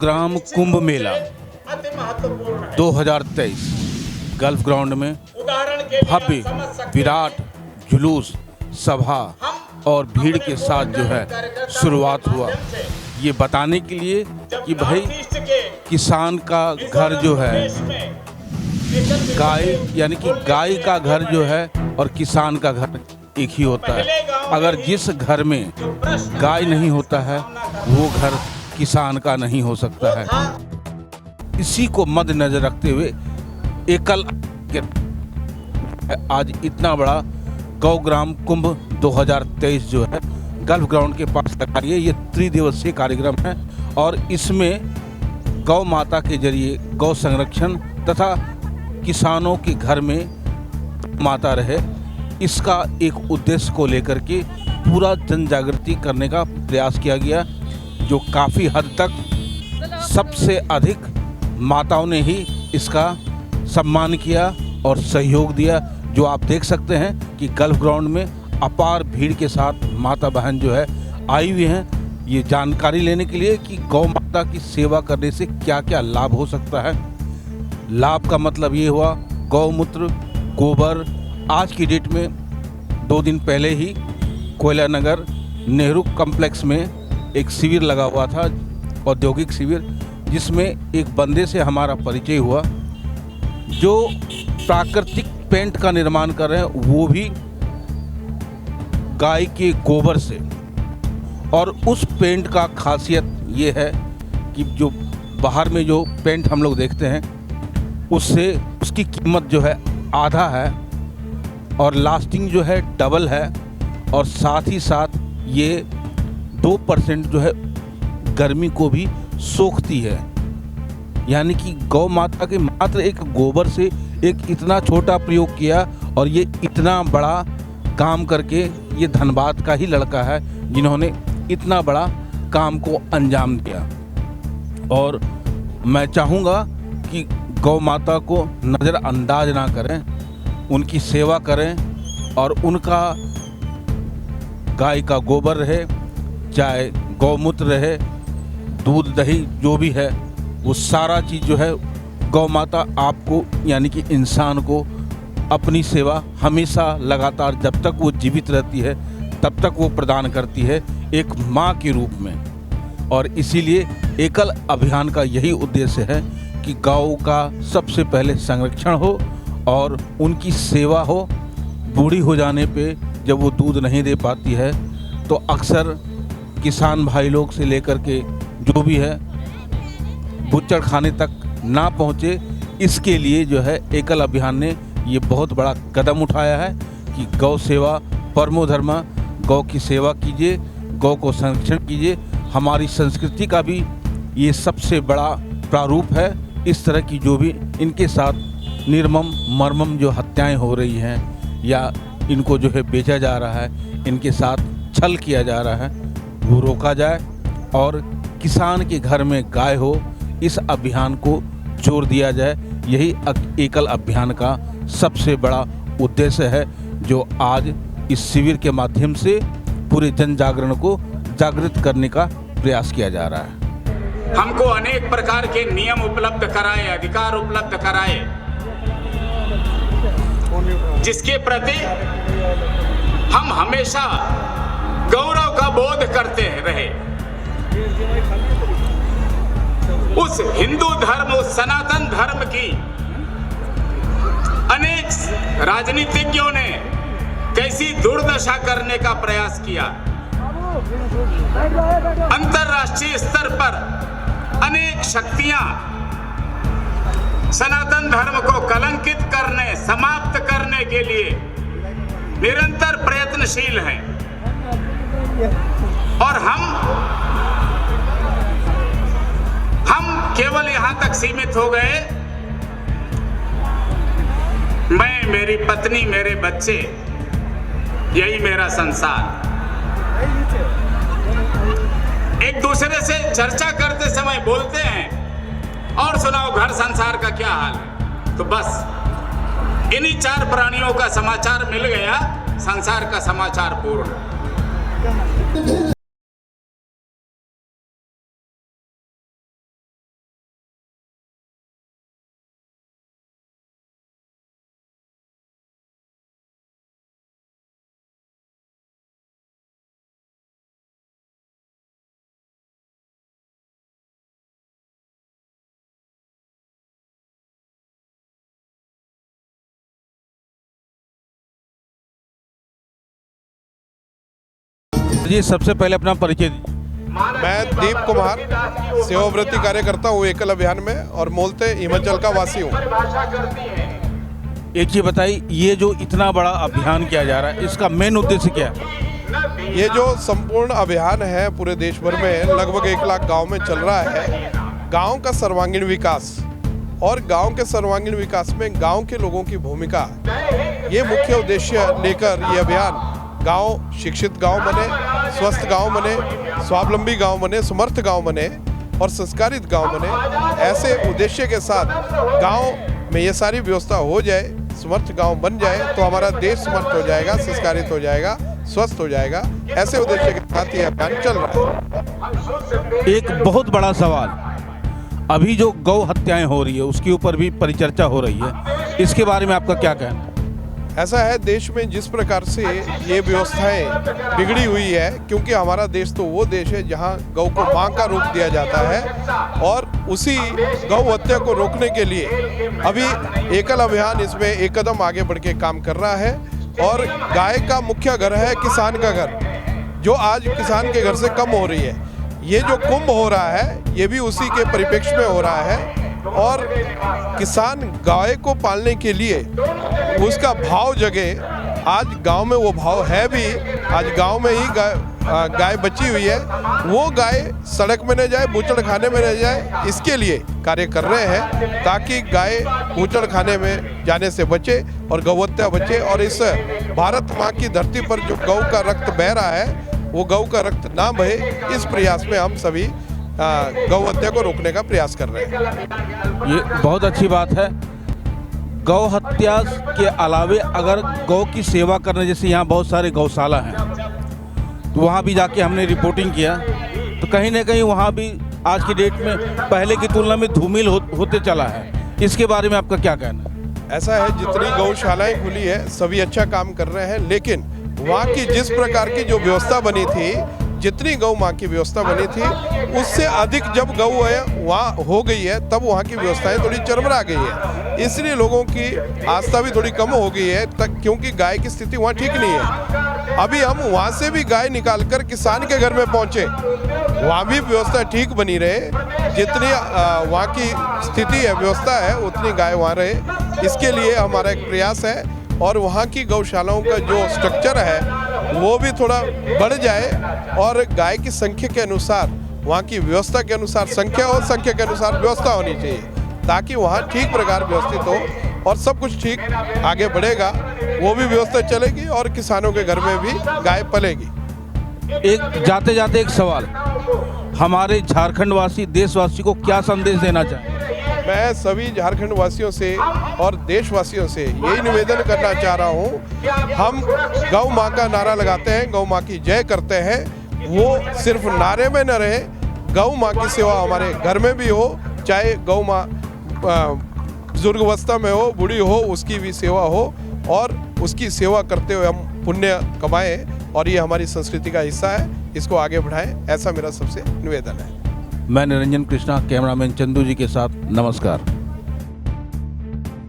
ग्राम Kumbh Mela 2023 gulf ground में भव्य विराट जुलूस सभा और भीड़ के साथ जो है शुरुआत हुआ। ये बताने के लिए कि भाई किसान का घर जो है गाय यानी कि गाय का घर जो है और किसान का घर एक ही होता है। अगर जिस घर में गाय नहीं होता है वो घर किसान का नहीं हो सकता है। इसी को मद्देनजर रखते हुए एकल आज इतना बड़ा गौ ग्राम कुंभ 2023 जो है गल्फ ग्राउंड के पास लगा रही है। ये त्रिदिवसीय कार्यक्रम है और इसमें गौ माता के जरिए गौ संरक्षण तथा किसानों के घर में माता रहे, इसका एक उद्देश्य को लेकर के पूरा जन जागृति करने का प्रयास किया गया, जो काफ़ी हद तक सबसे अधिक माताओं ने ही इसका सम्मान किया और सहयोग दिया। जो आप देख सकते हैं कि गल्फ ग्राउंड में अपार भीड़ के साथ माता बहन जो है आई हुई हैं ये जानकारी लेने के लिए कि गौ माता की सेवा करने से क्या क्या लाभ हो सकता है। लाभ का मतलब ये हुआ गौमूत्र, गोबर। आज की डेट में 2 दिन पहले ही कोयला नगर नेहरू कॉम्प्लेक्स में एक शिविर लगा हुआ था, औद्योगिक शिविर, जिसमें एक बंदे से हमारा परिचय हुआ जो प्राकृतिक पेंट का निर्माण कर रहे हैं, वो भी गाय के गोबर से। और उस पेंट का खासियत ये है कि जो बाहर में जो पेंट हम लोग देखते हैं उससे उसकी कीमत जो है आधा है और लास्टिंग जो है डबल है, और साथ ही साथ ये 2% जो है गर्मी को भी सोखती है। यानी कि गौ माता के मात्र एक गोबर से एक इतना छोटा प्रयोग किया और ये इतना बड़ा काम करके, ये धनबाद का ही लड़का है जिन्होंने इतना बड़ा काम को अंजाम दिया। और मैं चाहूँगा कि गौ माता को नज़रअंदाज ना करें, उनकी सेवा करें और उनका गाय का गोबर रहे, चाहे गौमूत्र रहे, दूध दही जो भी है, वो सारा चीज़ जो है गौ माता आपको यानी कि इंसान को अपनी सेवा हमेशा लगातार जब तक वो जीवित रहती है तब तक वो प्रदान करती है एक माँ के रूप में। और इसीलिए एकल अभियान का यही उद्देश्य है कि गौ का सबसे पहले संरक्षण हो और उनकी सेवा हो। बूढ़ी हो जाने पे जब वो दूध नहीं दे पाती है तो अक्सर किसान भाई लोग से लेकर के जो भी है बुच्चड़ खाने तक ना पहुँचे, इसके लिए जो है एकल अभियान ने ये बहुत बड़ा कदम उठाया है कि गौ सेवा परमो धर्मा, गौ की सेवा कीजिए, गौ को संरक्षण कीजिए। हमारी संस्कृति का भी ये सबसे बड़ा प्रारूप है। इस तरह की जो भी इनके साथ निर्मम मर्मम जो हत्याएं हो रही हैं या इनको जो है बेचा जा रहा है, इनके साथ छल किया जा रहा है, वो रोका जाए और किसान के घर में गाय हो, इस अभियान को जोर दिया जाए। यही एकल अभियान का सबसे बड़ा उद्देश्य है जो आज इस शिविर के माध्यम से पूरे जन जागरण को जागृत करने का प्रयास किया जा रहा है। हमको अनेक प्रकार के नियम उपलब्ध कराए, अधिकार उपलब्ध कराए, जिसके प्रति हम हमेशा गौरव का बोध करते रहे। उस हिंदू धर्म, उस सनातन धर्म की अनेक राजनीतिज्ञों ने कैसी दुर्दशा करने का प्रयास किया। अंतर्राष्ट्रीय स्तर पर अनेक शक्तियां सनातन धर्म को कलंकित करने, समाप्त करने के लिए निरंतर प्रयत्नशील हैं। और हम केवल यहां तक सीमित हो गए। मैं, मेरी पत्नी, मेरे बच्चे, यही मेरा संसार। एक दूसरे से चर्चा करते समय बोलते हैं और सुनाओ घर संसार का क्या हाल है, तो बस इन्हीं 4 प्राणियों का समाचार मिल गया, संसार का समाचार पूर्ण। जी सबसे पहले अपना परिचय दीजिए। मैं दीप कुमार सेवाव्रती कार्यकर्ता हूँ एकल अभियान में और मूलतः हिमाचल का वासी हूँ। एक चीज़ बताइए, ये जो इतना बड़ा अभियान किया जा रहा है, इसका मेन उद्देश्य क्या है? ये जो संपूर्ण अभियान है पूरे देश भर में लगभग 1 लाख गांव में चल रहा है। गांव का सर्वांगीण विकास और गांव के सर्वांगीण विकास में गांव के लोगों की भूमिका, ये मुख्य उद्देश्य लेकर ये अभियान गांव शिक्षित गांव बने, स्वस्थ गांव बने, स्वावलंबी गांव बने, समर्थ गांव बने और संस्कारित गांव बने, ऐसे उद्देश्य के साथ गांव में ये सारी व्यवस्था हो जाए, समर्थ गांव बन जाए तो हमारा देश समर्थ हो जाएगा, संस्कारित हो जाएगा, स्वस्थ हो जाएगा। ऐसे उद्देश्य के साथ ये अभियान चल रहा है। एक बहुत बड़ा सवाल, अभी जो गौ हत्याएं हो रही है उसके ऊपर भी परिचर्चा हो रही है, इसके बारे में आपका क्या कहना है? ऐसा है, देश में जिस प्रकार से ये व्यवस्थाएं बिगड़ी हुई है, क्योंकि हमारा देश तो वो देश है जहां गौ को मां का रूप दिया जाता है और उसी गौ हत्या को रोकने के लिए अभी एकल अभियान इसमें एक कदम आगे बढ़ के काम कर रहा है। और गाय का मुख्य घर है किसान का घर, जो आज किसान के घर से कम हो रही है। ये जो कुंभ हो रहा है ये भी उसी के परिप्रेक्ष्य में हो रहा है और किसान गाय को पालने के लिए उसका भाव जगे। आज गांव में वो भाव है भी, आज गांव में ही गाय बची हुई है, वो गाय सड़क में न जाए, बूचड़ खाने में न जाए, इसके लिए कार्य कर रहे हैं ताकि गाय बूचड़ खाने में जाने से बचे और गौहत्या बचे। और इस भारत माँ की धरती पर जो गौ का रक्त बह रहा है वो गौ का रक्त ना बहे, इस प्रयास में हम सभी गौ हत्या को रोकने का प्रयास कर रहे हैं। ये बहुत अच्छी बात है। गौ हत्या के अलावे अगर गौ की सेवा करने, जैसे यहाँ बहुत सारे गौशाला हैं, तो वहाँ भी जाके हमने रिपोर्टिंग किया तो कहीं ना कहीं वहाँ भी आज की डेट में पहले की तुलना में धूमिल होते चला है। इसके बारे में आपका क्या कहना है? ऐसा है, जितनी गौशालाएं खुली है सभी अच्छा काम कर रहे हैं, लेकिन वहाँ की जिस प्रकार की जो व्यवस्था बनी थी, जितनी गौ माँ की व्यवस्था बनी थी उससे अधिक जब गौ है वहाँ हो गई है, तब वहाँ की व्यवस्थाएं थोड़ी चरमरा गई है। इसलिए लोगों की आस्था भी थोड़ी कम हो गई है क्योंकि गाय की स्थिति वहाँ ठीक नहीं है। अभी हम वहाँ से भी गाय निकालकर किसान के घर में पहुँचे, वहाँ भी व्यवस्था ठीक बनी रहे, जितनी वहाँ की स्थिति है व्यवस्था है उतनी गाय वहाँ रहे। इसके लिए हमारा एक प्रयास है और वहाँ की गौशालाओं का जो स्ट्रक्चर है वो भी थोड़ा बढ़ जाए और गाय की संख्या के अनुसार, वहाँ की व्यवस्था के अनुसार संख्या और संख्या के अनुसार व्यवस्था होनी चाहिए ताकि वहाँ ठीक प्रकार व्यवस्थित हो और सब कुछ ठीक आगे बढ़ेगा, वो भी व्यवस्था चलेगी और किसानों के घर में भी गाय पलेगी। एक जाते जाते एक सवाल, हमारे झारखंड वासी देशवासी को क्या संदेश देना चाहें? मैं सभी झारखंड वासियों से और देशवासियों से यही निवेदन करना चाह रहा हूँ, हम गौ माँ का नारा लगाते हैं, गौ माँ की जय करते हैं, वो सिर्फ नारे में न रहे, गौ माँ की सेवा हमारे घर में भी हो, चाहे गौ माँ बुजुर्गावस्था में हो, बूढ़ी हो, उसकी भी सेवा हो और उसकी सेवा करते हुए हम पुण्य कमाएं और ये हमारी संस्कृति का हिस्सा है, इसको आगे बढ़ाएं, ऐसा मेरा सबसे निवेदन है। मैं निरंजन कृष्णा, कैमरामैन चंदू जी के साथ, नमस्कार।